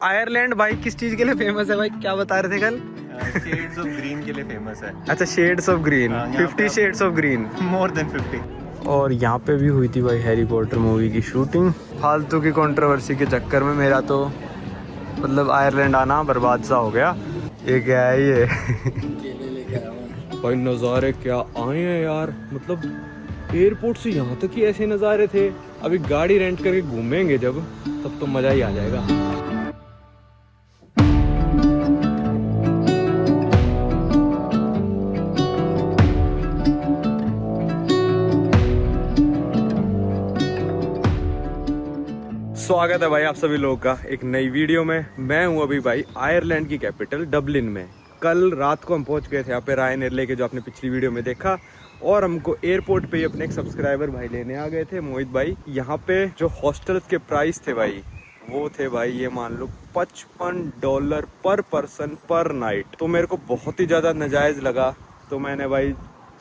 Ireland भाई किस चीज के लिए फेमस है भाई, क्या बता रहे थे कल? शेड्स ऑफ ग्रीन के लिए फेमस है। अच्छा, shades of green, 50 shades of green, more than 50। और यहाँ पे भी हुई थी भाई हैरी पॉटर मूवी की शूटिंग। फालतू की कंट्रोवर्सी के चक्कर में मेरा तो मतलब आयरलैंड आना बर्बाद सा हो गया। ये क्या है ये? भाई नज़ारे क्या आए हैं यार, मतलब एयरपोर्ट से यहाँ तक ही ऐसे नज़ारे थे। अभी गाड़ी रेंट करके घूमेंगे जब, तब तो मज़ा ही आ जाएगा। स्वागत है भाई आप सभी लोगों का एक नई वीडियो में। मैं हूं अभी भाई आयरलैंड की कैपिटल डबलिन में। कल रात को हम पहुंच गए थे यहाँ पे रायनेर लेके, जो आपने पिछली वीडियो में देखा, और हमको एयरपोर्ट पे ही अपने एक सब्सक्राइबर भाई लेने आ गए थे, मोहित भाई। यहाँ पे जो हॉस्टल के प्राइस थे भाई, वो थे भाई ये मान लो $55 पर पर्सन पर नाइट। तो मेरे को बहुत ही ज़्यादा नाजायज़ लगा। तो मैंने भाई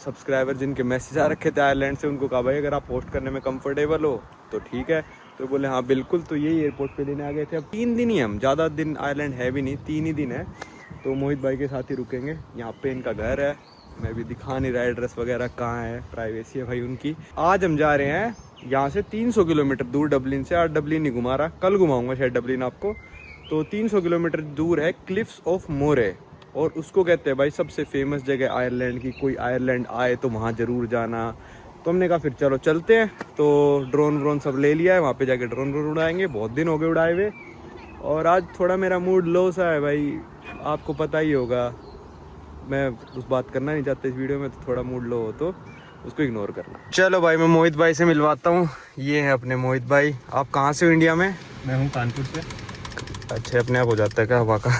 सब्सक्राइबर जिनके मैसेज आ रखे थे आयरलैंड से, उनको कहा भाई अगर आप होस्ट करने में कंफर्टेबल हो तो ठीक है। तो बोले हाँ बिल्कुल। तो यही एयरपोर्ट पे लेने आ गए थे। अब 3 दिन ही हम, ज़्यादा दिन आयरलैंड है भी नहीं, 3 ही दिन है। तो मोहित भाई के साथ ही रुकेंगे। यहाँ पे इनका घर है, मैं भी दिखा नहीं रहा एड्रेस वगैरह कहाँ है, प्राइवेसी है भाई उनकी। आज हम जा रहे हैं यहाँ से 300 किलोमीटर दूर डबलिन से। आज डबलिन नहीं घुमा रहा, कल घुमाऊंगा शायद डबलिन आपको। तो 300 किलोमीटर दूर है क्लिफ्स ऑफ मोरे, और उसको कहते हैं भाई सबसे फेमस जगह आयरलैंड की। कोई आयरलैंड आए तो वहाँ ज़रूर जाना। तो हमने कहा फिर चलो चलते हैं। तो ड्रोन व्रोन सब ले लिया है, वहाँ पे जाके ड्रोन व्रोन उड़ाएंगे। बहुत दिन हो गए उड़ाए हुए, और आज थोड़ा मेरा मूड लो सा है भाई, आपको पता ही होगा। मैं उस बात करना नहीं चाहता इस वीडियो में, तो थोड़ा मूड लो हो तो उसको इग्नोर करना। चलो भाई मैं मोहित भाई से मिलवाता हूँ। ये है अपने मोहित भाई। आप कहाँ से हो इंडिया में? मैं हूँ कानपुर से। अच्छा, अपने आप हो जाता है क्या हवा का?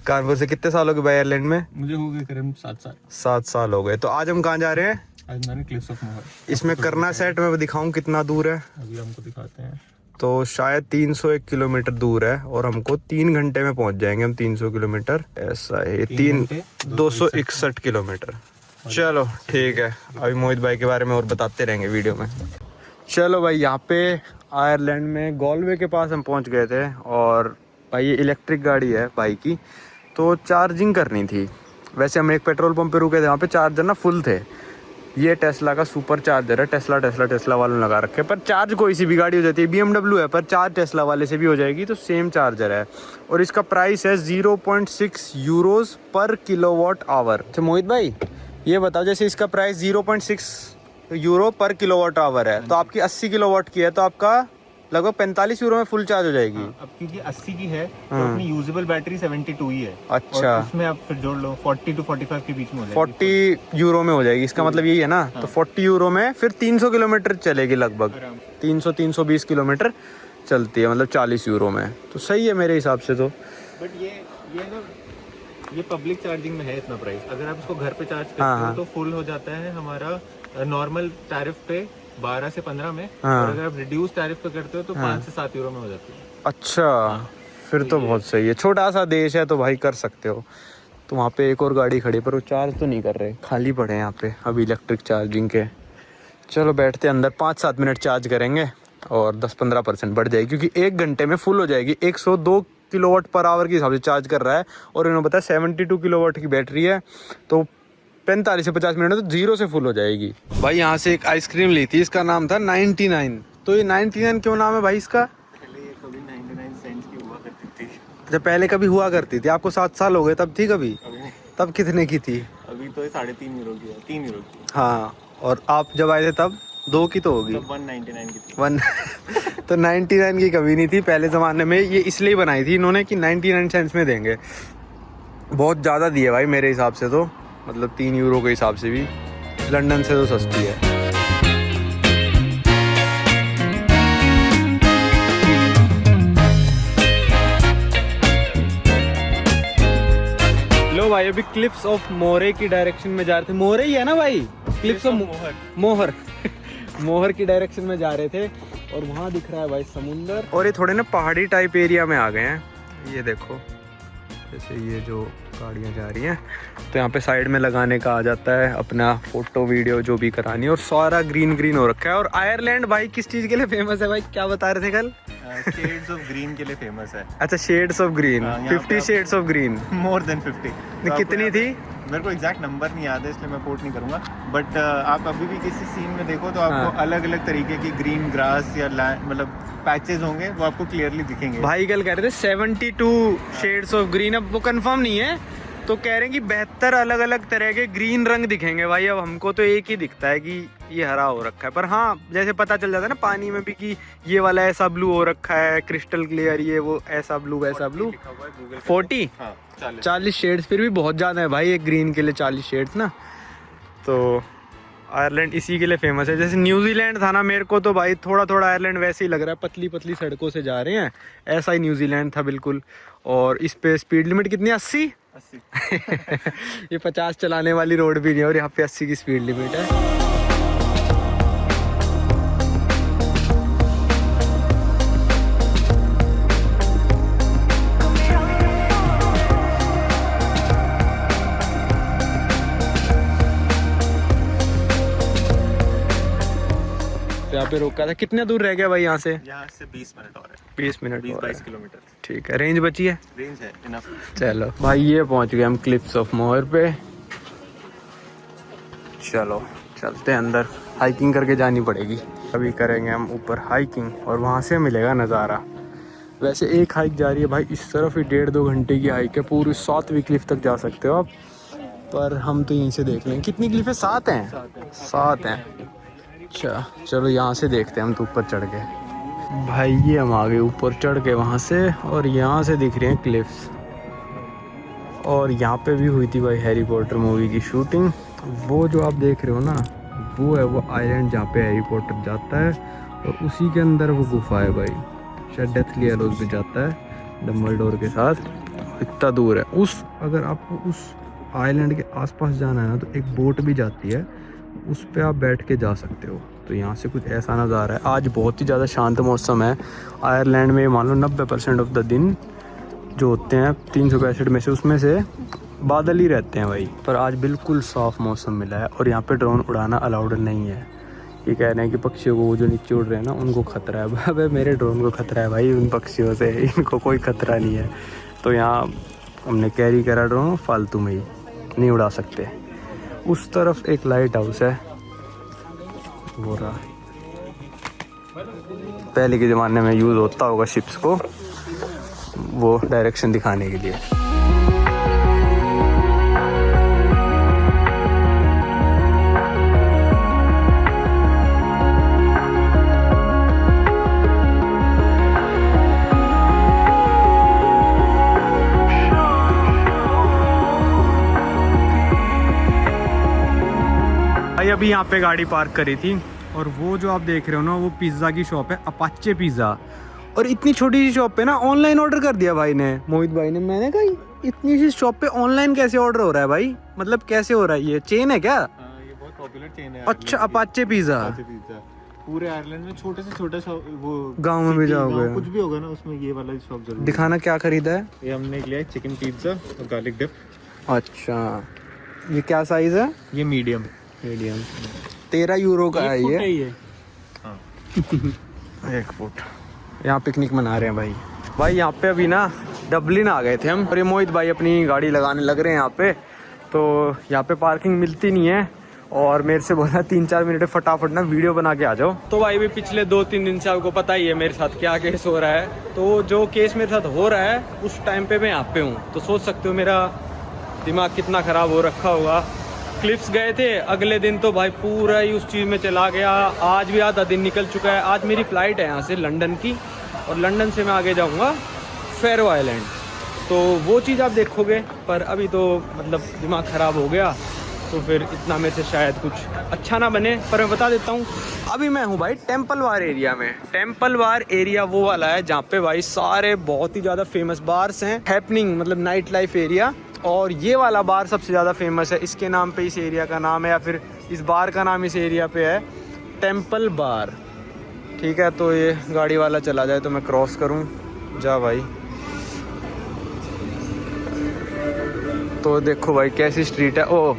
कानपुर से कितने साल हो गए भाई आयरलैंड में? मुझे हो गए करीब 7 साल। 7 साल हो गए। तो आज हम कहाँ जा रहे हैं? आज मैंने क्लिफ्स ऑफ मोहर। इसमें करना सेट मैं दिखाऊं कितना दूर है। अभी हमको दिखाते हैं। तो शायद 301 किलोमीटर दूर है, और हमको 3 घंटे में पहुंच जाएंगे हम 300 किलोमीटर। ऐसा है 261 किलोमीटर। चलो ठीक है, अभी मोहित भाई के बारे में और बताते रहेंगे वीडियो में। चलो भाई, यहाँ पे आयरलैंड में गॉलवे के पास हम पहुँच गए थे। और भाई ये इलेक्ट्रिक गाड़ी है भाई की, तो चार्जिंग करनी थी। वैसे हम एक पेट्रोल पंप पे रुके थे, वहाँ पे चार्जर ना फुल थे। ये टेस्ला का सुपर चार्जर है। टेस्ला वालों ने लगा रखे, पर चार्ज कोई सी भी गाड़ी हो जाती है। BMW है पर चार्ज टेस्ला वाले से भी हो जाएगी, तो सेम चार्जर है। और इसका प्राइस है 0.6 यूरोज पर किलोवाट आवर। तो मोहित भाई ये बताओ, जैसे इसका प्राइस 0.6 यूरो पर किलोवाट आवर है, तो आपकी 80 किलोवाट की है, तो आपका लगभग 45 यूरो में फुल चार्ज हो जाएगी। अब क्योंकि 80 की है तो अपनी यूजेबल बैटरी 72 ही है। अच्छा, और उसमें आप फिर जोड़ लो 40 to 45 के बीच में हो जाएगी। 40 यूरो में हो जाएगी, इसका मतलब यही है ना। तो 40 यूरो में फिर 300 किलोमीटर चलेगी, लगभग 300-320 किलोमीटर चलती है, मतलब 40 यूरो में। तो सही है मेरे हिसाब से तो। बट ये पब्लिक चार्जिंग में है इतना प्राइस। अगर आप इसको घर पे चार्ज करते हो तो फुल हो जाता है हमारा नॉर्मल टैरिफ पे 12 से 15 में। और अगर आप रिड्यूस टैरिफ पे करते हो तो 5 से 7 यूरो में हो जाती है। अच्छा, फिर तो बहुत सही है। छोटा सा देश है तो भाई कर सकते हो। तो वहाँ पे एक और गाड़ी खड़ी, पर वो चार्ज तो नहीं कर रहे, खाली पड़े हैं यहाँ पे अभी इलेक्ट्रिक चार्जिंग के। चलो बैठते अंदर, 5-7 मिनट चार्ज करेंगे और 10-15% बढ़ जाएगी, क्योंकि 1 घंटे में फुल हो जाएगी। 102 किलोवाट पर आवर के हिसाब से चार्ज कर रहा है, और इन्होंने बताया 72 किलोवाट की बैटरी है, तो 45 से 50 मिनट में तो 0 से फुल हो जाएगी। भाई यहाँ से एक आइसक्रीम ली थी, इसका नाम था 99। तो ये 99 क्यों नाम है भाई इसका? पहले ये कभी 99 सेंट्स की हुआ करती थी। जब पहले कभी हुआ करती थी, आपको 7 साल हो गए तब थी कभी? तब कितने की थी? अभी तो 3.5 यूरो की है, 3 यूरो की। हाँ, और आप जब आए थे तब 2 की तो होगी। तब 199 की थी। 1 तो 99 की कभी नहीं थी पहले ज़माने में। ये इसलिए बनाई थी इन्होंने कि 99 सेंट्स में देंगे। बहुत ज़्यादा दिए भाई मेरे हिसाब से तो, मतलब 3 यूरो के हिसाब से भी लंदन से तो सस्ती है। लो भाई, अभी क्लिफ्स ऑफ मोरे की डायरेक्शन में जा रहे थे। मोरे ही है ना भाई? क्लिफ्स ऑफ मोहर मोहर की डायरेक्शन में जा रहे थे, और वहाँ दिख रहा है भाई समुंदर। और ये थोड़े ना पहाड़ी टाइप एरिया में आ गए हैं। ये देखो, जैसे ये जो गाड़ियाँ जा रही हैं तो यहाँ पे साइड में लगाने का आ जाता है अपना फोटो वीडियो जो भी करानी है, और सारा ग्रीन ग्रीन हो रखा है। और आयरलैंड भाई किस चीज़ के लिए फेमस है भाई, क्या बता रहे थे कल? शेड्स ऑफ ग्रीन के लिए फेमस है। अच्छा, shades of green, 50 shades of green, more than 50। कितनी थी? मेरे को एग्जैक्ट नंबर नहीं याद है इसलिए मैं कोट नहीं करूंगा, बट आप अभी भी किसी सीन में देखो तो आपको अलग अलग तरीके की ग्रीन ग्रास या मतलब पैचेस होंगे, वो आपको क्लियरली दिखेंगे। भाई कल कह रहे थे 72 शेड्स ऑफ ग्रीन, अब वो कंफर्म नहीं है तो कह रहे हैं कि 72 अलग अलग तरह के ग्रीन रंग दिखेंगे भाई। अब हमको तो एक ही दिखता है कि ये हरा हो रखा है, पर हाँ जैसे पता चल जाता है ना पानी में भी कि ये वाला ऐसा ब्लू हो रखा है क्रिस्टल क्लियर, ये वो ऐसा ब्लू वैसा ब्लू। 40 40 शेड्स फिर भी बहुत ज़्यादा है भाई एक ग्रीन के लिए 40 शेड्स ना। तो आयरलैंड इसी के लिए फेमस है। जैसे न्यूजीलैंड था ना, मेरे को तो भाई थोड़ा थोड़ा आयरलैंड वैसे ही लग रहा है, पतली पतली सड़कों से जा रहे हैं, ऐसा ही न्यूजीलैंड था बिल्कुल। और इस पे स्पीड लिमिट कितनी, 80 ये 50 चलाने वाली रोड भी नहीं है और यहाँ पे 80 की स्पीड लिमिट है। यहाँ पे रोका था, कितना दूर रह गया भाई यहाँ से? यहाँ से 20 मिनट और है। 20 मिनट, 20-22 किलोमीटर। ठीक है, रेंज बची है? रेंज है इनफ। चलो भाई ये पहुँच गए हम क्लिफ्स ऑफ मोहर पे। चलो चलते हैं अंदर, हाइकिंग करके जानी पड़ेगी। अभी करेंगे हम ऊपर हाइकिंग और वहाँ से मिलेगा नज़ारा। वैसे एक हाइक जा रही है भाई इस तरफ ही, 1.5-2 घंटे की हाइक है, पूरी 7वीं क्लिफ तक जा सकते हो आप, पर हम तो यहीं से देख लेंगे। कितनी क्लिफ है? 7 हैं। 7 हैं। अच्छा चलो यहाँ से देखते हैं हम तो ऊपर चढ़ गए भाई, ये हम आ गए ऊपर चढ़ के वहाँ से, और यहाँ से दिख रही हैं क्लिफ्स। और यहाँ पे भी हुई थी भाई हैरी पॉटर मूवी की शूटिंग। वो जो आप देख रहे हो ना, वो है वो आइलैंड जहाँ पे हैरी पॉटर जाता है, और उसी के अंदर वो गुफा है भाई, शायद डेथली हैलोज़ भी जाता है डम्बलडोर के साथ। इतना दूर है उस, अगर आपको उस आइलैंड के आसपास जाना है ना तो एक बोट भी जाती है, उस पे आप बैठ के जा सकते हो। तो यहाँ से कुछ ऐसा नज़ारा है। आज बहुत ही ज़्यादा शांत मौसम है आयरलैंड में, मान लो 90% ऑफ द दिन जो होते हैं 365 में से, उसमें से बादल ही रहते हैं भाई। पर आज बिल्कुल साफ़ मौसम मिला है, और यहाँ पे ड्रोन उड़ाना अलाउड नहीं है। ये कह रहे हैं कि पक्षियों को जो नीचे उड़ रहे हैं ना उनको खतरा है। अबे मेरे ड्रोन को खतरा है भाई उन पक्षियों से, इनको कोई खतरा नहीं है। तो यहाँ हमने कैरी करा ड्रोन, फालतू में ही नहीं उड़ा सकते। उस तरफ एक लाइट हाउस है, वो रहा, पहले के ज़माने में यूज़ होता होगा शिप्स को वो डायरेक्शन दिखाने के लिए। भाई अभी यहाँ पे गाड़ी पार्क करी थी, और वो जो आप देख रहे हो ना वो पिज़्ज़ा की शॉप है, अपाचे पिज़्ज़ा। और इतनी छोटी सी शॉप पे ना ऑनलाइन ऑर्डर कर दिया भाई ने, मोहित भाई ने। मैंने कहा इतनी सी शॉप पे ऑनलाइन कैसे ऑर्डर हो रहा है भाई, मतलब कैसे हो रहा है? ये चेन है क्या? ये बहुत पॉपुलर चेन है। अच्छा, अपाचे पिज़्ज़ा पूरे आयरलैंड में छोटे से छोटा शॉप, वो गाँव में भी जाओगे कुछ भी होगा ना उसमें ये वाला शॉप जरूर दिखाना। क्या खरीदा है? ये हमने लिया है चिकन पिज़्ज़ा और गार्लिक डिप। अच्छा, ये क्या साइज़ है? ये मीडियम 13 यूरो का है ये। हाँ। 1 फुट। यहाँ पिकनिक मना रहे हैं भाई। भाई यहाँ पे अभी ना डबलिन आ गए थे हम, और ये मोहित भाई अपनी गाड़ी लगाने लग रहे हैं यहाँ पे। तो यहाँ पे पार्किंग मिलती नहीं है, और मेरे से बोला 3-4 मिनट फटाफट ना वीडियो बना के आ जाओ। तो भाई भी पिछले 2-3 दिन से आपको पता ही है मेरे साथ क्या केस हो रहा है। तो जो केस मेरे साथ हो रहा है उस टाइम पे मैं यहाँ पे हूँ, तो सोच सकते हो मेरा दिमाग कितना ख़राब हो रखा होगा। क्लिफ्स गए थे, अगले दिन तो भाई पूरा ही उस चीज़ में चला गया। आज भी आधा दिन निकल चुका है। आज मेरी फ़्लाइट है यहाँ से लंदन की, और लंदन से मैं आगे जाऊँगा फेरो आइलैंड, तो वो चीज़ आप देखोगे। पर अभी तो मतलब दिमाग ख़राब हो गया, तो फिर इतना मेरे से शायद कुछ अच्छा ना बने। पर मैं बता देता हूँ, अभी मैं हूँ भाई टेम्पल वार एरिया में। टेम्पल वार एरिया वो वाला है जहाँ पे भाई सारे बहुत ही ज़्यादा फेमस बार्स हैं, हैपनिंग मतलब नाइट लाइफ एरिया। और ये वाला बार सबसे ज़्यादा फेमस है, इसके नाम पे इस एरिया का नाम है, या फिर इस बार का नाम इस एरिया पे है टेम्पल बार। ठीक है, तो ये गाड़ी वाला चला जाए तो मैं क्रॉस करूँ। जा भाई, तो देखो भाई कैसी स्ट्रीट है। ओ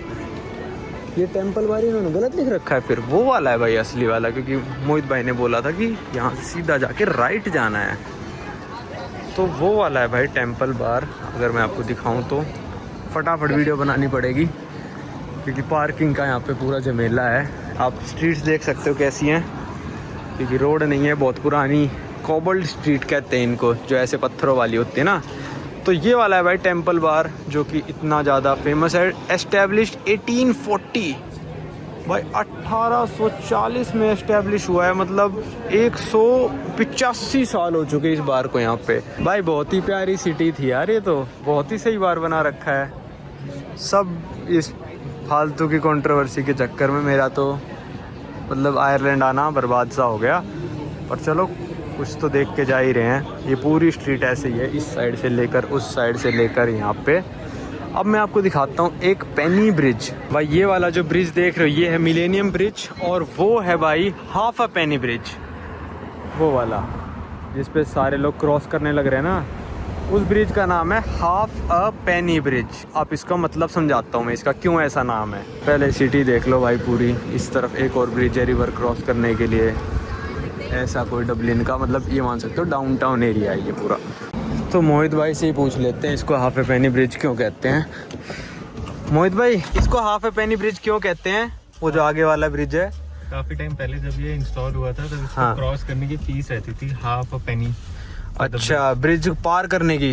ये टेम्पल बार इन्होंने गलत लिख रखा है, फिर वो वाला है भाई असली वाला, क्योंकि मोहित भाई ने बोला था कि यहाँ से सीधा जाके राइट जाना है, तो वो वाला है भाई टेम्पल बार। अगर मैं आपको दिखाऊं तो फटाफट वीडियो बनानी पड़ेगी क्योंकि पार्किंग का यहाँ पे पूरा झमेला है। आप स्ट्रीट्स देख सकते हो कैसी हैं, क्योंकि रोड नहीं है, बहुत पुरानी कॉबल्ड स्ट्रीट कहते हैं इनको, जो ऐसे पत्थरों वाली होती है ना। तो ये वाला है भाई टेम्पल बार, जो कि इतना ज़्यादा फेमस है। एस्टेब्लिश्ड 1840 भाई, 1840 में एस्टेब्लिश हुआ है, मतलब 185 साल हो चुके इस बार को यहाँ पे। भाई बहुत ही प्यारी सिटी थी यार, ये तो बहुत ही सही बार बना रखा है। सब इस फालतू की कंट्रोवर्सी के चक्कर में मेरा तो मतलब आयरलैंड आना बर्बाद सा हो गया, पर चलो कुछ तो देख के जा ही रहे हैं। ये पूरी स्ट्रीट ऐसे ही है, इस साइड से लेकर उस साइड से लेकर यहाँ पे। अब मैं आपको दिखाता हूँ एक पेनी ब्रिज। भाई ये वाला जो ब्रिज देख रहे हो ये है मिलेनियम ब्रिज, और वो है भाई हाफ अ पेनी ब्रिज, वो वाला जिस पे सारे लोग क्रॉस करने लग रहे हैं ना, उस ब्रिज का नाम है हाफ अ पेनी ब्रिज। आप इसका मतलब समझाता हूँ मैं, इसका क्यों ऐसा नाम है। पहले सिटी देख लो भाई पूरी, इस तरफ एक और ब्रिज है रिवर क्रॉस करने के लिए, ऐसा कोई डबलिन का मतलब ये मान सकते हो डाउनटाउन एरिया है ये पूरा। तो मोहित भाई से ही पूछ लेते हैं इसको हाफ ए पेनी ब्रिज क्यों कहते हैं। मोहित भाई इसको हाफ ए पेनी ब्रिज क्यों कहते हैं, वो जो आगे वाला ब्रिज है? काफी टाइम पहले जब ये इंस्टॉल हुआ था तब इसको क्रॉस करने की फीस रहती थी हाफ अ पेनी। अच्छा, ब्रिज पार करने की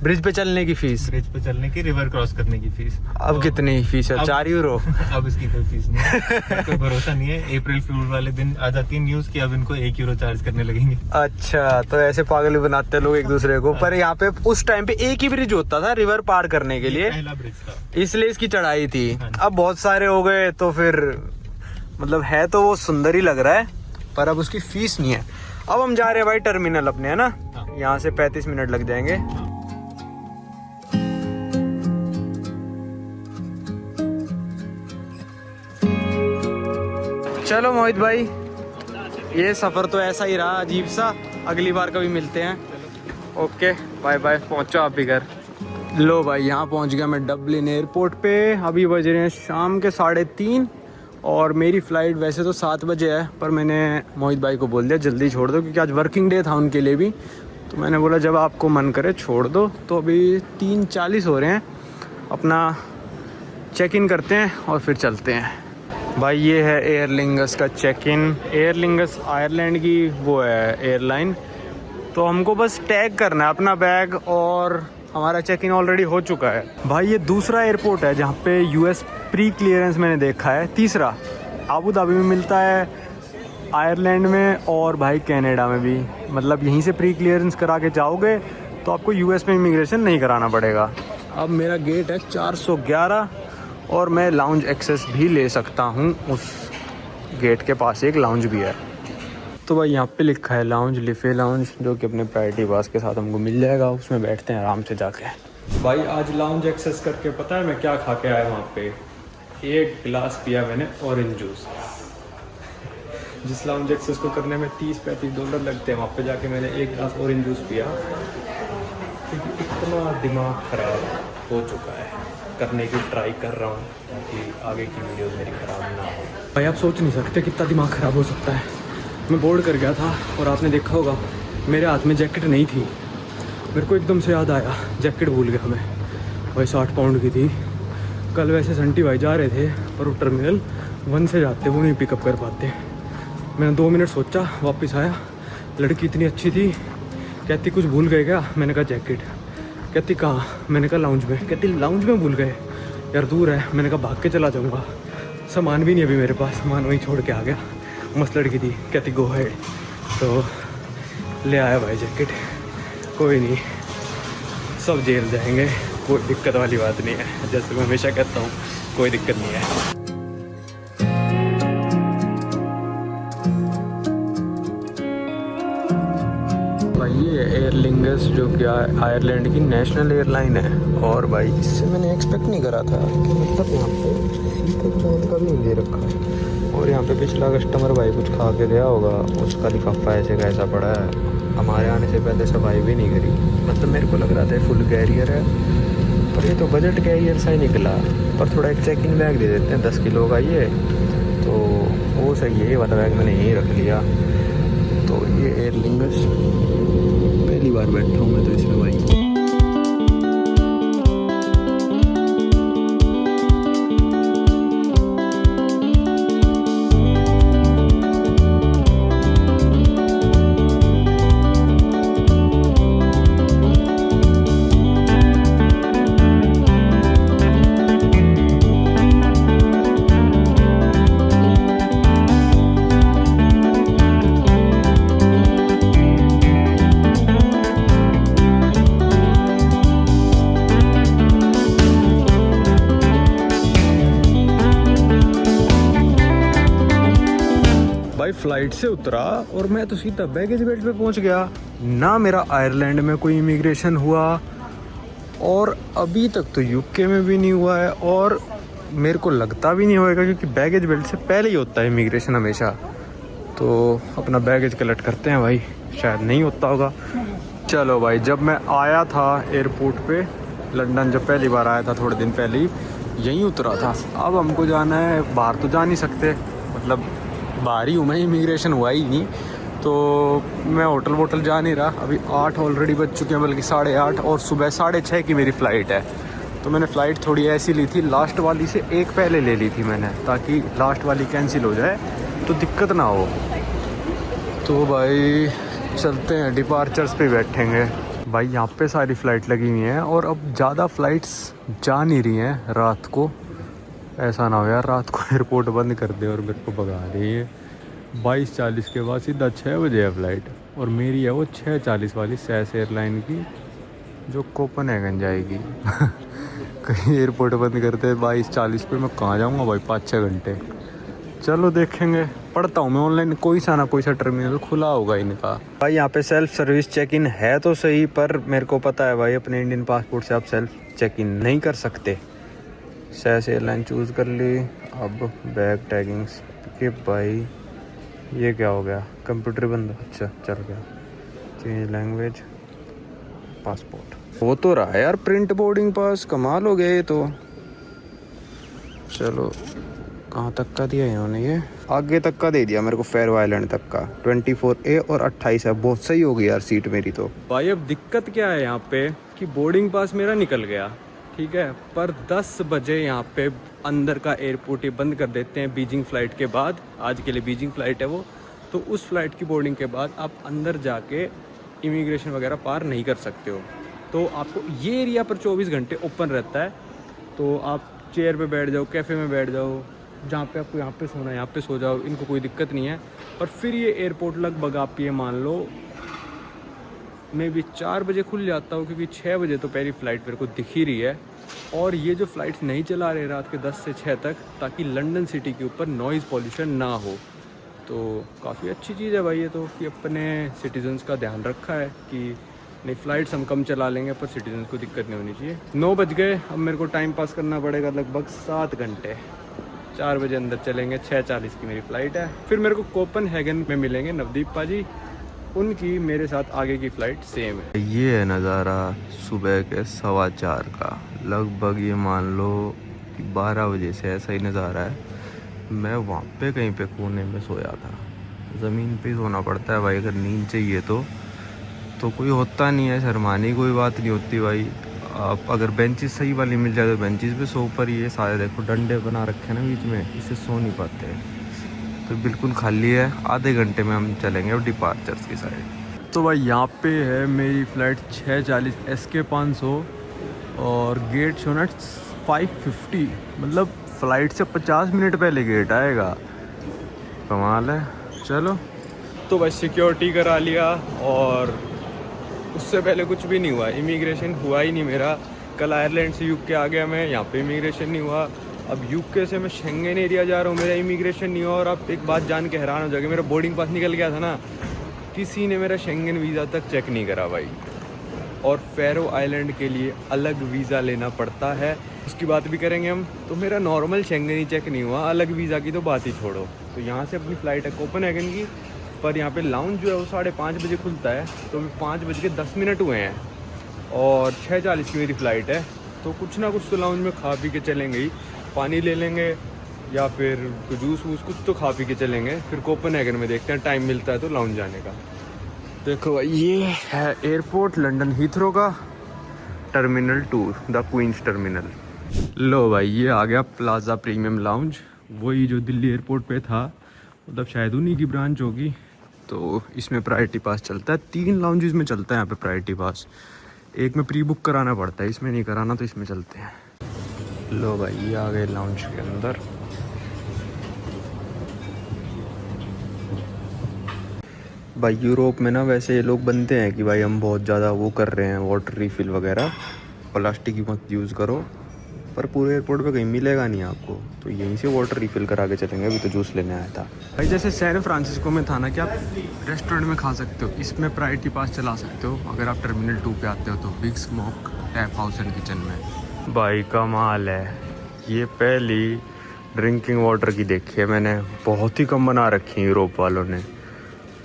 ब्रिज पे चलने की फीस, ब्रिज पे चलने की, रिवर क्रॉस करने की फीस। अब तो कितनी फीस है? 4 यूरो। अब इसकी कोई फीस नहीं है, कोई भरोसा नहीं है। अप्रैल फूल वाले दिन आ जाती है न्यूज कि अब इनको 1 यूरो चार्ज करने लगेंगे। अच्छा, तो ऐसे पागल बनाते हैं लोग एक दूसरे को। पर यहाँ पे उस टाइम पे एक ही ब्रिज होता था रिवर पार करने के लिए, पहला ब्रिज था, इसलिए इसकी चढ़ाई थी। अब बहुत सारे हो गए तो फिर मतलब है तो वो सुंदर ही लग रहा है, पर अब उसकी फीस नहीं है। अब हम जा रहे हैं भाई टर्मिनल अपने, है ना? यहाँ से 35 मिनट लग जाएंगे। चलो मोहित भाई, ये सफर तो ऐसा ही रहा अजीब सा, अगली बार कभी मिलते हैं। ओके बाय बाय, पहुंचो आप भी घर। लो भाई यहाँ पहुंच गया मैं डबलिन एयरपोर्ट पे। अभी बज रहे हैं शाम के 3:30 और मेरी फ़्लाइट वैसे तो 7 बजे है, पर मैंने मोहित भाई को बोल दिया जल्दी छोड़ दो क्योंकि आज वर्किंग डे था उनके लिए भी। तो मैंने बोला जब आपको मन करे छोड़ दो। तो अभी 3:40 हो रहे हैं, अपना चेक इन करते हैं और फिर चलते हैं। भाई ये है एयर लिंगस का चेक इन। एयर लिंगस आयरलैंड की वो है एयरलाइन, तो हमको बस टैग करना है अपना बैग और हमारा चेक इन ऑलरेडी हो चुका है। भाई ये दूसरा एयरपोर्ट है जहाँ पे यूएस प्री क्लियरेंस मैंने देखा है। तीसरा आबू धाबी में मिलता है, आयरलैंड में और भाई कनाडा में भी। मतलब यहीं से प्री क्लियरेंस करा के जाओगे तो आपको यूएस में इमिग्रेशन नहीं कराना पड़ेगा। अब मेरा गेट है 411 और मैं लाउंज एक्सेस भी ले सकता हूँ, उस गेट के पास एक लाउंज भी है। तो भाई यहाँ पे लिखा है लाउंज, लिफे लाउंज, जो कि अपने प्रायोरिटी पास के साथ हमको मिल जाएगा। उसमें बैठते हैं आराम से जाके। भाई आज लाउंज एक्सेस करके पता है मैं क्या खा के आया वहाँ पे? एक गिलास पिया मैंने ऑरेंज जूस। जिस लाउंज एक्सेस को करने में $30-35 लगते हैं, वहाँ पे जाके मैंने एक गिलास ऑरेंज जूस पिया क्योंकि इतना दिमाग ख़राब हो चुका है। करने की ट्राई कर रहा हूँ ताकि आगे की वीडियो मेरी ख़राब ना हो। भाई आप सोच नहीं सकते कितना दिमाग ख़राब हो सकता है। मैं बोर्ड कर गया था और आपने देखा होगा मेरे हाथ में जैकेट नहीं थी। मेरे को एकदम से याद आया जैकेट भूल गया मैं। भाई 60 पाउंड की थी। कल वैसे संटी भाई जा रहे थे पर वो टर्मिनल 1 से जाते, वो नहीं पिकअप कर पाते। मैंने 2 मिनट सोचा, वापस आया। लड़की इतनी अच्छी थी, कहती कुछ भूल गए क्या? मैंने कहा जैकेट। कहती कहाँ? मैंने कहा लाउंज में। कहती लाउंज में भूल गए? यार दूर है। मैंने कहा भाग के चला जाऊँगा, सामान भी नहीं अभी मेरे पास, सामान वहीं छोड़ के आ गया। मस्त लड़की थी, कहती गो है, तो ले आया भाई जैकेट। कोई नहीं, सब जेल जाएंगे, कोई दिक्कत वाली बात नहीं है। जैसे मैं हमेशा कहता हूँ कोई दिक्कत नहीं है। भाई ये एयर लिंगस जो कि आयरलैंड की नेशनल एयरलाइन है, और भाई इससे मैंने एक्सपेक्ट नहीं करा था कि मतलब यहाँ पे सीट चौथ का भी नहीं दे रखा है। और यहाँ पे पिछला कस्टमर भाई कुछ खा के गया होगा, उसका लिफाफा ऐसे का ऐसा पड़ा है। हमारे आने से पहले सफाई भी नहीं करी। मतलब मेरे को लग रहा था फुल कैरियर है, पर ये तो बजट कैरियर सा ही निकला। पर थोड़ा एक चेकिंग बैग दे देते हैं 10 किलो का, ये तो वो सही है। ये वाला बैग मैंने यहीं रख लिया। तो ये एयरलिंगस पहली बार बैठा हूँ मैं तो इसमें भाई। भाई फ्लाइट से उतरा और मैं तो सीधा बैगेज बेल्ट पे पहुंच गया। ना मेरा आयरलैंड में कोई इमिग्रेशन हुआ और अभी तक तो यूके में भी नहीं हुआ है, और मेरे को लगता भी नहीं होएगा क्योंकि बैगेज बेल्ट से पहले ही होता है इमिग्रेशन हमेशा। तो अपना बैगेज कलेक्ट करते हैं भाई, शायद नहीं होता होगा। चलो भाई, जब मैं आया था एयरपोर्ट पे लंदन, जब पहली बार आया था थोड़े दिन पहले ही यहीं उतरा था। अब हमको जाना है, बाहर तो जा नहीं सकते, मतलब बाहर ही हूँ मैं, इमिग्रेशन हुआ ही नहीं, तो मैं होटल वोटल जा नहीं रहा। अभी 8 ऑलरेडी बज चुके हैं, बल्कि 8:30, और सुबह 6:30 की मेरी फ़्लाइट है। तो मैंने फ़्लाइट थोड़ी ऐसी ली थी, लास्ट वाली से एक पहले ले ली थी मैंने, ताकि लास्ट वाली कैंसिल हो जाए तो दिक्कत ना हो। तो भाई चलते हैं, डिपार्चर्स पे बैठेंगे। भाई यहाँ पे सारी फ़्लाइट लगी हुई हैं और अब ज़्यादा फ़्लाइट्स जा नहीं रही हैं रात को। ऐसा ना हो यार रात को एयरपोर्ट बंद कर दे और मेरे को भगा रही है। 22:40 के बाद सीधा 6 बजे है फ़्लाइट, और मेरी है वो 6:40 वाली सैस एयरलाइन की, जो कोपनहेगन जाएगी। कहीं एयरपोर्ट बंद करते 22:40 पे, मैं कहाँ जाऊँगा भाई 5-6 घंटे। चलो देखेंगे, पढ़ता हूँ मैं ऑनलाइन, कोई सा टर्मिनल खुला होगा इनका। भाई यहाँ पे सेल्फ सर्विस चेक इन है तो सही, पर मेरे को पता है भाई अपने इंडियन पासपोर्ट से आप सेल्फ चेक इन नहीं कर सकते। सैस एयरलाइन चूज़ कर ली। अब बैग टैगिंग्स के भाई ये क्या हो गया, कंप्यूटर बंद, अच्छा चल गया। चेंज लैंग्वेज, पासपोर्ट वो तो रहा है यार, प्रिंट बोर्डिंग पास, कमाल हो गया ये तो। चलो कहाँ तक का दिया इन्होंने, ये आगे तक का दे दिया मेरे को, फेरो आइलैंड तक का। 24A और 28 है, बहुत सही होगी यार सीट मेरी तो। भाई अब दिक्कत क्या है यहाँ पे कि बोर्डिंग पास मेरा निकल गया, ठीक है, पर 10 बजे यहाँ पे अंदर का एयरपोर्ट ही बंद कर देते हैं बीजिंग फ़्लाइट के बाद। आज के लिए बीजिंग फ़्लाइट है वो, तो उस फ्लाइट की बोर्डिंग के बाद आप अंदर जाके इमिग्रेशन वगैरह पार नहीं कर सकते हो। तो आपको ये एरिया पर 24 घंटे ओपन रहता है, तो आप चेयर पे बैठ जाओ, कैफ़े में बैठ जाओ, जहाँ पे आपको यहाँ पे सोना है यहाँ पे सो जाओ, इनको कोई दिक्कत नहीं है। पर फिर ये एयरपोर्ट लगभग आप ये मान लो मे भी 4 बजे खुल जाता हो, क्योंकि 6 बजे तो पहली फ़्लाइट मेरे को दिख ही रही है। और ये जो फ़्लाइट्स नहीं चला रहे रात के 10 से 6 तक, ताकि लंदन सिटी के ऊपर नॉइज़ पॉल्यूशन ना हो। तो काफ़ी अच्छी चीज़ है भाई ये तो, कि अपने सिटीजन्स का ध्यान रखा है कि नहीं फ़्लाइट्स हम कम चला लेंगे पर सिटीजन्स को दिक्कत नहीं होनी चाहिए। 9 बज गए, अब मेरे को टाइम पास करना पड़ेगा लगभग 7 घंटे। 4 बजे अंदर चलेंगे, 6:40 की मेरी फ़्लाइट है। फिर मेरे को कोपनहेगन में मिलेंगे नवदीप पाजी, उनकी मेरे साथ आगे की फ़्लाइट सेम है। ये है नज़ारा सुबह के 4:15 का, लगभग ये मान लो कि 12 बजे से ऐसा ही नज़ारा है। मैं वहाँ पे कहीं पे कोने में सोया था, ज़मीन पे सोना पड़ता है भाई अगर नींद चाहिए तो कोई होता नहीं है, शर्माने कोई बात नहीं होती भाई। आप अगर बेंचेस सही वाली मिल जाए तो बेंचेस पे सो, पर ये सारे देखो डंडे बना रखे हैं ना बीच में, इससे सो नहीं पाते। तो बिल्कुल खाली है, आधे घंटे में हम चलेंगे अब डिपार्चर्स की साइड। तो भाई यहाँ पे है मेरी फ़्लाइट 6:40 SK 500 और गेट शोना 5:50, मतलब फ़्लाइट से 50 मिनट पहले गेट आएगा, कमाल है। चलो तो भाई सिक्योरिटी करा लिया और उससे पहले कुछ भी नहीं हुआ, इमिग्रेशन हुआ ही नहीं मेरा। कल आयरलैंड से यूके आ गया मैं, यहाँ पे इमिग्रेशन नहीं हुआ। अब यूके से मैं शेंगन एरिया जा रहा हूँ, मेरा इमिग्रेशन नहीं हुआ। और आप एक बात जान के हैरान हो जाएंगे, मेरा बोर्डिंग पास निकल गया था ना, किसी ने मेरा शेंगन वीज़ा तक चेक नहीं करा भाई। और फेरो आइलैंड के लिए अलग वीज़ा लेना पड़ता है, उसकी बात भी करेंगे हम। तो मेरा नॉर्मल शेंगन ही चेक नहीं हुआ, अलग वीज़ा की तो बात ही छोड़ो। तो यहाँ से अपनी फ़्लाइट है कोपनहेगन की, पर यहाँ पे लाउंज जो है वो 5:30 बजे खुलता है, तो अभी 5:10 हुए हैं और 6:40 की मेरी फ़्लाइट है। तो कुछ ना कुछ तो लाउंज में खा पी के चलेंगे ही, पानी ले लेंगे या फिर जूस वूस कुछ तो खा पी के चलेंगे। फिर कोपेनहेगन में देखते हैं टाइम मिलता है तो लाउंज जाने का। देखो भाई ये है एयरपोर्ट लंदन हीथ्रो का टर्मिनल 2, द क्वींस टर्मिनल। लो भाई ये आ गया प्लाजा प्रीमियम लाउंज, वही जो दिल्ली एयरपोर्ट पे था, मतलब शायद उन्हीं की ब्रांच होगी। तो इसमें प्रायोरिटी पास चलता है, 3 लाउंजेस में चलता है यहाँ पे प्रायोरिटी पास। एक में प्री बुक कराना पड़ता है, इसमें नहीं कराना तो इसमें चलते हैं। लो भाई ये आ गए लाउंज के अंदर। भाई यूरोप में ना वैसे ये लोग बनते हैं कि भाई हम बहुत ज़्यादा वो कर रहे हैं, वाटर रिफिल वगैरह, प्लास्टिक की मत यूज़ करो, पर पूरे एयरपोर्ट पे कहीं मिलेगा नहीं आपको, तो यहीं से वाटर रिफिल करा के चलेंगे। अभी तो जूस लेने आया था भाई। जैसे सैन फ्रांसिस्को में था ना कि आप रेस्टोरेंट में खा सकते हो, इसमें प्रायोरिटी पास चला सकते हो अगर आप टर्मिनल 2 पे आते हो तो, big smoke tap house and kitchen में। भाई कमाल है, ये पहली ड्रिंकिंग वाटर की देखी है मैंने, बहुत ही कम बना रखी है यूरोप वालों ने।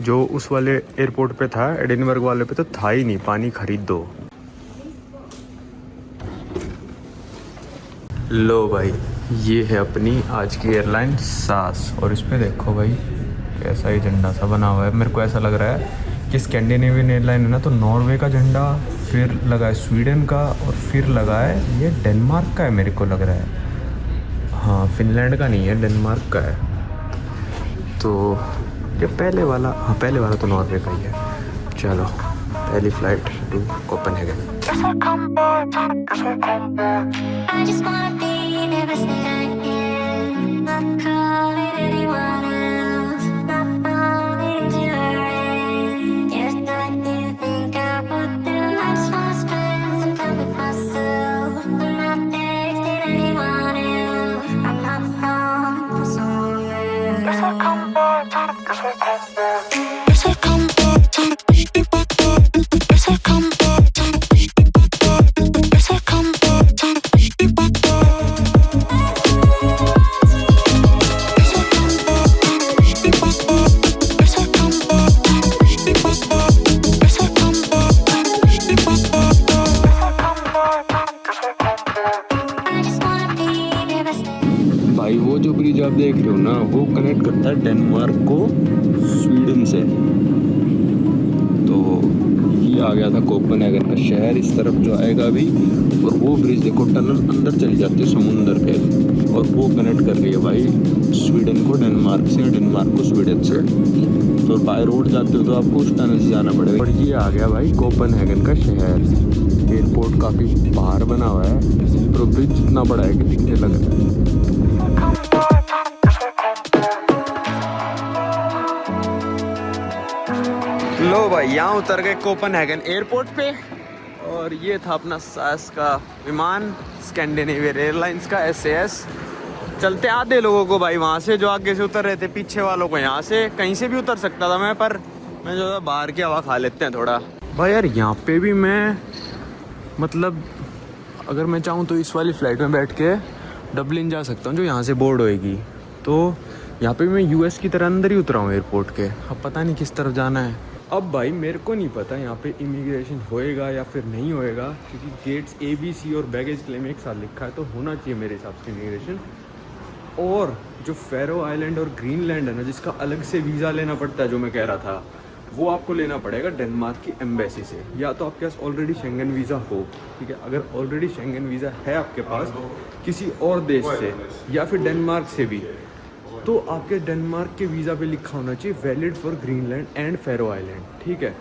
जो उस वाले एयरपोर्ट पे था एडिनबर्ग वाले पे तो था ही नहीं, पानी खरीद दो। लो भाई ये है अपनी आज की एयरलाइन सास, और इस पे देखो भाई कैसा ही झंडा सा बना हुआ है। मेरे को ऐसा लग रहा है कि स्कैंडिनेवियन एयरलाइन है ना, तो नॉर्वे का झंडा, फिर लगा है स्वीडन का, और फिर लगा है ये डेनमार्क का है मेरे को लग रहा है। हाँ फिनलैंड का नहीं है, डेनमार्क का है। तो ये पहले वाला, हाँ पहले वाला तो नॉर्वे का ही है। चलो पहली flight to Copenhagen. I just wanna be never said I am. Not calling anyone else. Not falling into her hand. Just like you think I would do. I just wanna spend some time with myself. I'm not texting anyone else. I'm not falling for someone else. Yes, I come back. Yes, I come back. Yes, I come back. Yes, I come back. Yes, I come back. भाई वो जो bridge आप देख रहे हो ना, वो connect करता है डेनमार्क को स्वीडन से। तो ये आ गया था कोपेनहेगन का शहर, इस तरफ जो आएगा अभी। और वो ब्रिज देखो, टनल अंदर चली जाती है समुंदर के, और वो कनेक्ट कर रही है भाई स्वीडन को डेनमार्क से, डेनमार्क को स्वीडन से। तो बाय रोड जाते हो तो आपको उस टनल से जाना पड़ेगा। और ये आ गया भाई कोपेनहेगन का शहर। एयरपोर्ट काफ़ी बाहर बना हुआ है, तो ब्रिज इतना बड़ा है कि दिखने लग रहा है। लो भाई यहाँ उतर गए कोपेनहेगन एयरपोर्ट पे, और ये था अपना सास का विमान, स्कैंडिनेवियन एयरलाइंस का SAS। चलते आधे लोगों को भाई वहाँ से जो आगे से उतर रहे थे, पीछे वालों को यहाँ से कहीं से भी उतर सकता था मैं, पर मैं जो बाहर की हवा खा लेते हैं थोड़ा। भाई यार यहाँ पे भी मैं, मतलब अगर मैं चाहूँ तो इस वाली फ़्लाइट में बैठ के डबलिन जा सकता हूँ जो यहाँ से बोर्ड होएगी। तो यहाँ पे मैं US की तरह अंदर ही उतरा हूँ एयरपोर्ट के। अब पता नहीं किस तरफ जाना है। अब भाई मेरे को नहीं पता यहाँ पे इमिग्रेशन होएगा या फिर नहीं होएगा, क्योंकि गेट्स ABC और बैगेज क्लेम एक साथ लिखा है, तो होना चाहिए मेरे हिसाब से इमिग्रेशन। और जो फेरो आइलैंड और ग्रीनलैंड है ना, जिसका अलग से वीज़ा लेना पड़ता है, जो मैं कह रहा था, वो आपको लेना पड़ेगा डेनमार्क की एम्बेसी से, या तो आपके पास ऑलरेडी शेंगन वीज़ा हो। ठीक है, अगर ऑलरेडी शेंगन वीज़ा है आपके पास किसी और देश से या फिर डेनमार्क से भी, तो आपके डेनमार्क के वीज़ा पे लिखा होना चाहिए valid for Greenland and Faroe island. ठीक है,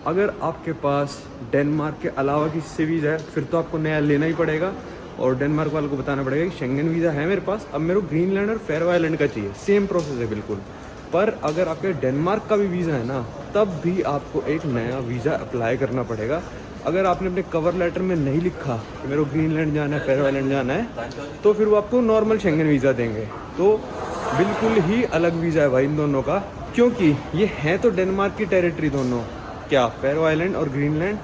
अगर आपके पास डेनमार्क के अलावा किसी से वीज़ा है, फिर तो आपको नया लेना ही पड़ेगा, और डेनमार्क वालों को बताना पड़ेगा कि शेंगन वीज़ा है मेरे पास, अब मेरे को ग्रीनलैंड और फेरो आइलैंड का चाहिए। सेम प्रोसेस है बिल्कुल। पर अगर आपके डेनमार्क का भी वीज़ा है ना, तब भी आपको एक नया वीज़ा अप्लाई करना पड़ेगा। अगर आपने अपने कवर लेटर में नहीं लिखा कि मेरे को ग्रीनलैंड जाना है, फेरो आइलैंड जाना है, तो फिर वो आपको नॉर्मल शेंगन वीज़ा देंगे। तो बिल्कुल ही अलग वीज़ा है भाई इन दोनों का, क्योंकि ये हैं तो डेनमार्क की टेरिटरी दोनों, क्या फेरो आइलैंड और ग्रीनलैंड,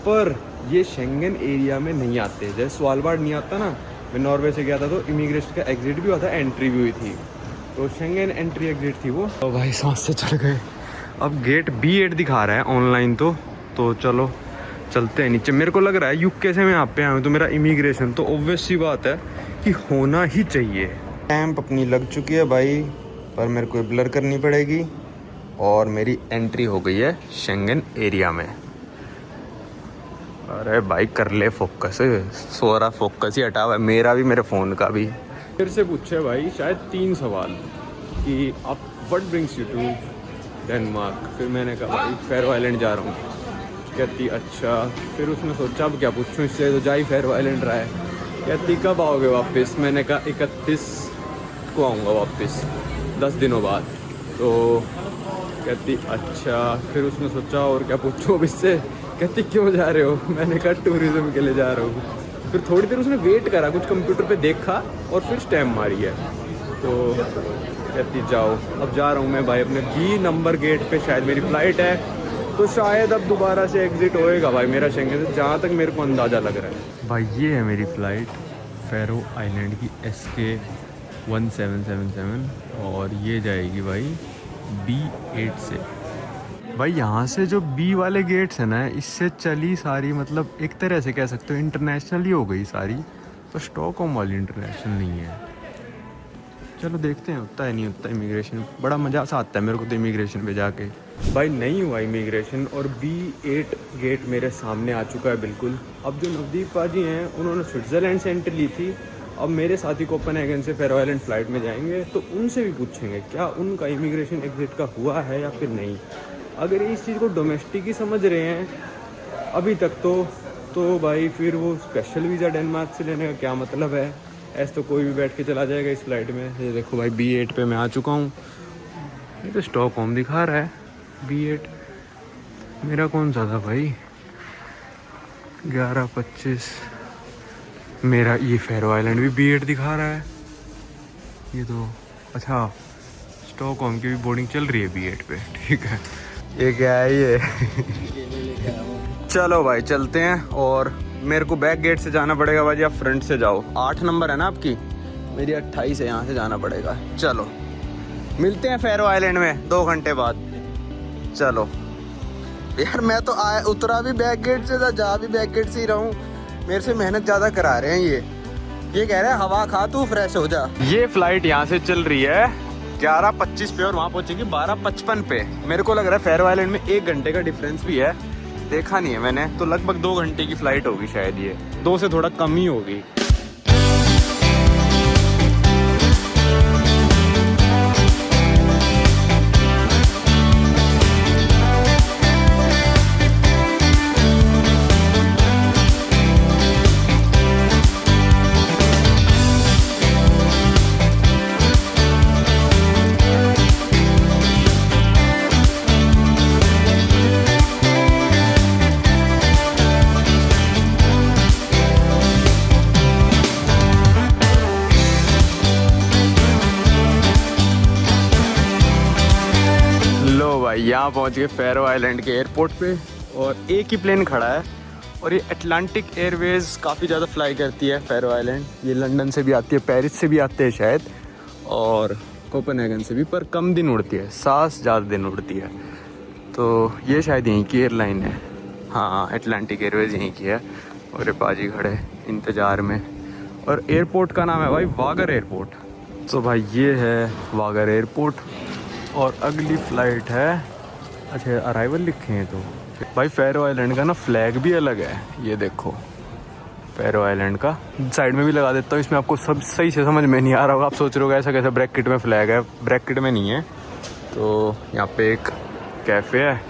पर ये शेंगन एरिया में नहीं आते। जैसे स्वालबार्ड नहीं आता ना, मैं नॉर्वे से गया था तो इमिग्रेशन का एग्जिट भी हुआ था, एंट्री भी हुई थी, तो शेंगन एंट्री एग्जिट थी वो। तो भाई सांस से चढ़ गए। अब गेट B8 दिखा रहा है ऑनलाइन तो चलो चलते हैं नीचे। मेरे को लग रहा है यूके से मैं यहाँ पे आया हूँ तो मेरा इमिग्रेशन तो ऑब्वियस सी बात है कि होना ही चाहिए। स्टैम्प अपनी लग चुकी है भाई, पर मेरे को ब्लर करनी पड़ेगी और मेरी एंट्री हो गई है शेंगन एरिया में। अरे भाई कर ले फोकस, सोरा फोकस ही हटा हुआ है मेरा भी, मेरे फ़ोन का भी। फिर से पूछे भाई शायद 3 सवाल कि आप what brings you to Denmark. फिर मैंने कहा भाई फेरो आइलैंड जा रहा हूँ। कहती अच्छा। फिर उसने सोचा अब क्या पूछूं इससे, तो जा ही फेरो आइलैंड रहा है। कहती कब आओगे वापस। मैंने कहा 31 को आऊँगा वापस, 10 दिनों बाद। तो कहती अच्छा। फिर उसने सोचा और क्या पूछूं अब इससे। कहती क्यों जा रहे हो। मैंने कहा टूरिज्म के लिए जा रहा हूँ। फिर थोड़ी देर उसने वेट करा, कुछ कंप्यूटर पे देखा और फिर स्टैम्प मारी है। तो कहती जाओ। अब जा रहा हूँ मैं भाई अपने B नंबर गेट पे, शायद मेरी फ़्लाइट है तो शायद अब दोबारा से एग्ज़िट होएगा भाई मेरा शेंगन से, जहाँ तक मेरे को अंदाज़ा लग रहा है। भाई ये है मेरी फ़्लाइट फेरो आइलैंड की SK 1777 और ये जाएगी भाई B8 से। भाई यहाँ से जो B वाले गेट्स हैं ना, इससे चली सारी, मतलब एक तरह से कह सकते हो इंटरनेशनल ही हो गई सारी, तो स्टॉकहोम वाली इंटरनेशनल नहीं है। चलो देखते हैं होता है नहीं होता इमिग्रेशन। बड़ा मज़ा सा आता है मेरे को तो इमिग्रेशन पे जाके। भाई नहीं हुआ इमिग्रेशन और B8 गेट मेरे सामने आ चुका है बिल्कुल। अब जो नवदीप पाजी हैं उन्होंने स्विट्ज़रलैंड से एंट्री ली थी, अब मेरे साथी कोपेनहेगन से फेरो आइलैंड फ़्लाइट में जाएंगे, तो उनसे भी पूछेंगे क्या उनका इमिग्रेशन एग्ज़िट का हुआ है या फिर नहीं। अगर इस चीज़ को डोमेस्टिक ही समझ रहे हैं अभी तक तो भाई फिर वो स्पेशल वीज़ा डेनमार्क से लेने का क्या मतलब है। ऐसे तो कोई भी बैठ के चला जाएगा इस फ्लाइट में। ये देखो भाई B8 पे मैं आ चुका हूँ। ये तो स्टॉकहोम दिखा रहा है B8। मेरा कौन सा था भाई 11:25। मेरा ये फेरो आइलैंड भी B8 दिखा रहा है। ये तो अच्छा स्टॉकहोम की भी बोर्डिंग चल रही है B8 पे, ठीक है। ये क्या है ये चलो भाई चलते हैं। और मेरे को बैक गेट से जाना पड़ेगा भाई, आप फ्रंट से जाओ। 8 नंबर है ना आपकी, मेरी 28 है, यहाँ से जाना पड़ेगा। चलो मिलते हैं फेरो आइलैंड में 2 घंटे बाद। चलो यार मैं तो उतरा भी बैक गेट से था, जा भी बैक गेट से ही रहा हूँ। मेरे से मेहनत ज़्यादा करा रहे हैं ये कह रहे हैं हवा खा तू फ्रेश हो जा। ये फ्लाइट यहाँ से चल रही है 11:25 पे और वहाँ पहुँचेगी 12:55 पे। मेरे को लग रहा है फेरो आइलैंड में 1 घंटे का डिफरेंस भी है, देखा नहीं है मैंने, तो लगभग 2 घंटे की फ़्लाइट होगी शायद, ये 2 से थोड़ा कम ही होगी। यहाँ पहुँच गए फेरो आइलैंड के एयरपोर्ट पे और एक ही प्लेन खड़ा है और ये अटलांटिक एयरवेज काफ़ी ज़्यादा फ्लाई करती है फेरो आइलैंड। ये लंदन से भी आती है, पेरिस से भी आते हैं शायद, और कोपेनहेगन से भी, पर कम दिन उड़ती है, SAS ज़्यादा दिन उड़ती है। तो ये शायद यहीं की एयरलाइन है, हाँ अटलांटिक एयरवेज यहीं की है। और ये पाजी खड़े इंतज़ार में। और एयरपोर्ट का नाम है भाई वागर एयरपोर्ट। तो भाई ये है वागर एयरपोर्ट और अगली फ़्लाइट है, अच्छा अराइवल लिखे हैं। तो भाई फेरो आइलैंड का ना फ्लैग भी अलग है, ये देखो फेरो आइलैंड का। साइड में भी लगा देता हूँ, इसमें आपको सब सही से समझ में नहीं आ रहा होगा, आप सोच रहे हो ऐसा कैसे ब्रैकेट में फ्लैग है, ब्रैकेट में नहीं है। तो यहाँ पे एक कैफ़े है।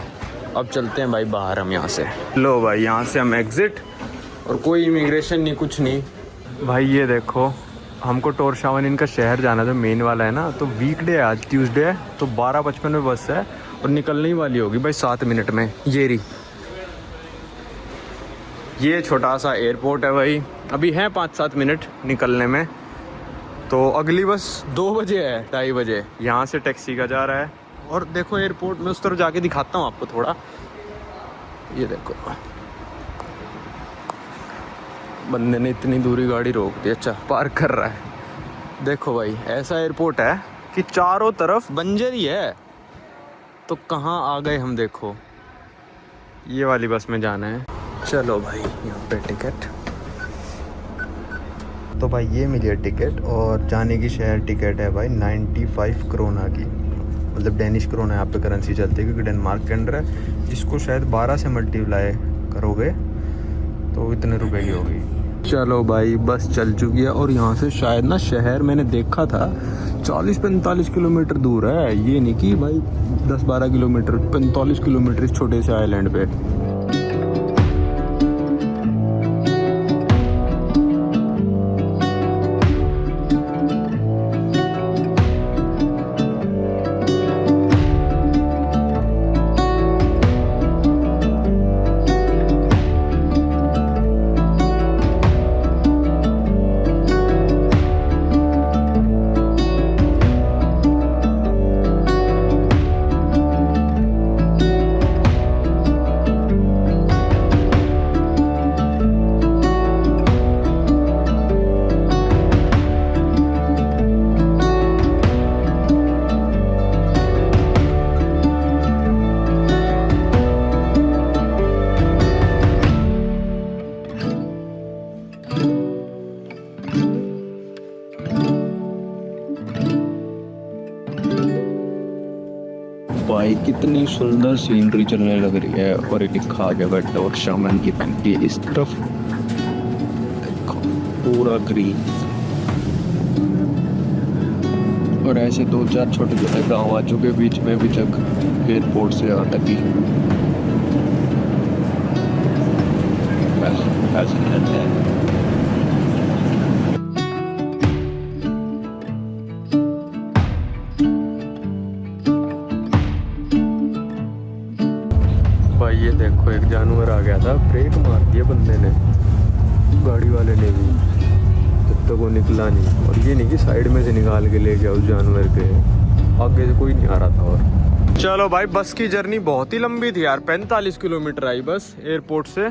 अब चलते हैं भाई बाहर हम यहाँ से। लो भाई यहाँ से हम एग्ज़िट, और कोई इमिग्रेशन नहीं कुछ नहीं। भाई ये देखो हमको टोरशावन इनका शहर जाना था, मेन वाला है ना, तो वीकडे है आज, ट्यूसडे है, तो 12:55 में बस है और निकलने ही वाली होगी भाई 7 मिनट में। ये छोटा सा एयरपोर्ट है भाई, अभी है 5-7 मिनट निकलने में, तो अगली बस 2 बजे है, 2:30 बजे। यहाँ से टैक्सी का जा रहा है। और देखो एयरपोर्ट में उस तरफ जाके दिखाता हूँ आपको थोड़ा, ये देखो बंदे ने इतनी दूरी गाड़ी रोक दी, अच्छा पार्क कर रहा है। देखो भाई ऐसा एयरपोर्ट है कि चारों तरफ बंजर ही है, तो कहाँ आ गए हम। देखो ये वाली बस में जाना है, चलो भाई यहाँ पे टिकट। तो भाई ये मिली है टिकट और जाने की शहर टिकट है भाई 95 क्रोना की, मतलब डेनिश क्रोना यहाँ पे करेंसी चलती है क्योंकि डेनमार्क के अंडर है। इसको शायद 12 से मल्टीप्लाई करोगे तो इतने रुपए की होगी। चलो भाई बस चल चुकी है और यहाँ से शायद ना शहर मैंने देखा था 40-45 किलोमीटर दूर है, ये नहीं कि भाई 10-12 किलोमीटर, 45 किलोमीटर इस छोटे से आइलैंड पे। भाई कितनी सुंदर सीनरी चलने लग रही है और एक लिखा आ गया बैठा और शामन की पैंटी इस तरफ देखो पूरा ग्रीन और ऐसे 2-4 छोटे छोटे गांव आ चुके बीच में अभी तक एयरपोर्ट से यहाँ तक ही। भाई ये देखो एक जानवर आ गया था, ब्रेक मार दिया बंदे ने, गाड़ी वाले ने भी, तब तक वो निकला नहीं। और ये नहीं कि साइड में से निकाल के ले गया उस जानवर के, आगे से कोई नहीं आ रहा था। और चलो भाई बस की जर्नी बहुत ही लंबी थी यार, 45 किलोमीटर आई बस एयरपोर्ट से।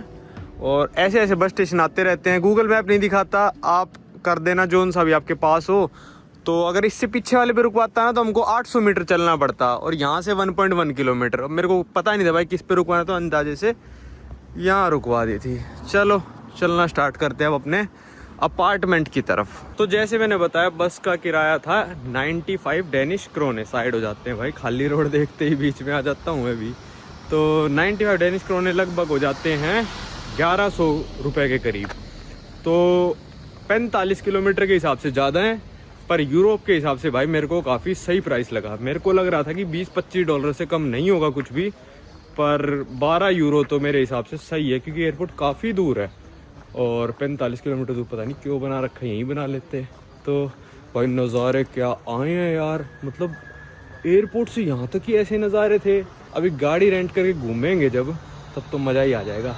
और ऐसे ऐसे बस स्टेशन आते रहते हैं, गूगल मैप नहीं दिखाता, आप कर देना जोन सा भी आपके पास हो। तो अगर इससे पीछे वाले पे रुकवाता ना तो हमको 800 मीटर चलना पड़ता और यहाँ से 1.1 किलोमीटर। अब मेरे को पता नहीं था भाई किस पे रुकवाना, तो अंदाजे से यहाँ रुकवा दी थी। चलो चलना स्टार्ट करते हैं अब अपने अपार्टमेंट की तरफ। तो जैसे मैंने बताया बस का किराया था 95 डेनिश क्रोने। साइड हो जाते हैं भाई, खाली रोड देखते ही बीच में आ जाता हूँ मैं भी। तो 95 डेनिश क्रोने लगभग हो जाते हैं 1100 रुपये के करीब। तो 45 किलोमीटर के हिसाब से ज़्यादा है, पर यूरोप के हिसाब से भाई मेरे को काफ़ी सही प्राइस लगा। मेरे को लग रहा था कि 20-25 डॉलर से कम नहीं होगा कुछ भी, पर 12 यूरो तो मेरे हिसाब से सही है क्योंकि एयरपोर्ट काफ़ी दूर है और 45 किलोमीटर दूर पता नहीं क्यों बना रखा है, यहीं बना लेते। तो भाई नज़ारे क्या आए हैं यार, मतलब एयरपोर्ट से यहाँ तक ही ऐसे नज़ारे थे। अभी गाड़ी रेंट करके घूमेंगे जब, तब तो मज़ा ही आ जाएगा।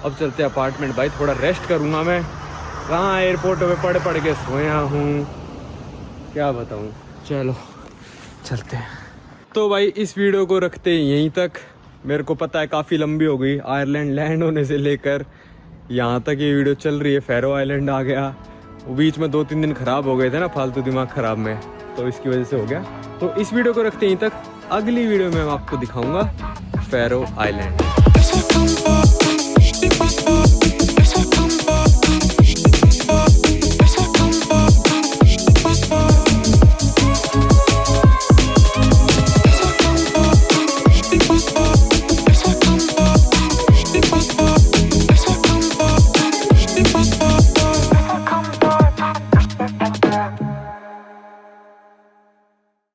अब चलते हैं अपार्टमेंट भाई, थोड़ा रेस्ट करूँगा मैं। कहाँ एयरपोर्ट में पढ़ के सोया हूँ, क्या बताऊँ। चलो चलते हैं। तो भाई इस वीडियो को रखते हैं यहीं तक। मेरे को पता है काफ़ी लंबी हो गई, आयरलैंड लैंड होने से लेकर यहाँ तक ये वीडियो चल रही है। फैरो आइलैंड आ गया, बीच में 2-3 दिन ख़राब हो गए थे ना फालतू दिमाग ख़राब में, तो इसकी वजह से हो गया। तो इस वीडियो को रखते यहीं तक। अगली वीडियो में मैं आपको दिखाऊँगा फैरो आइलैंड।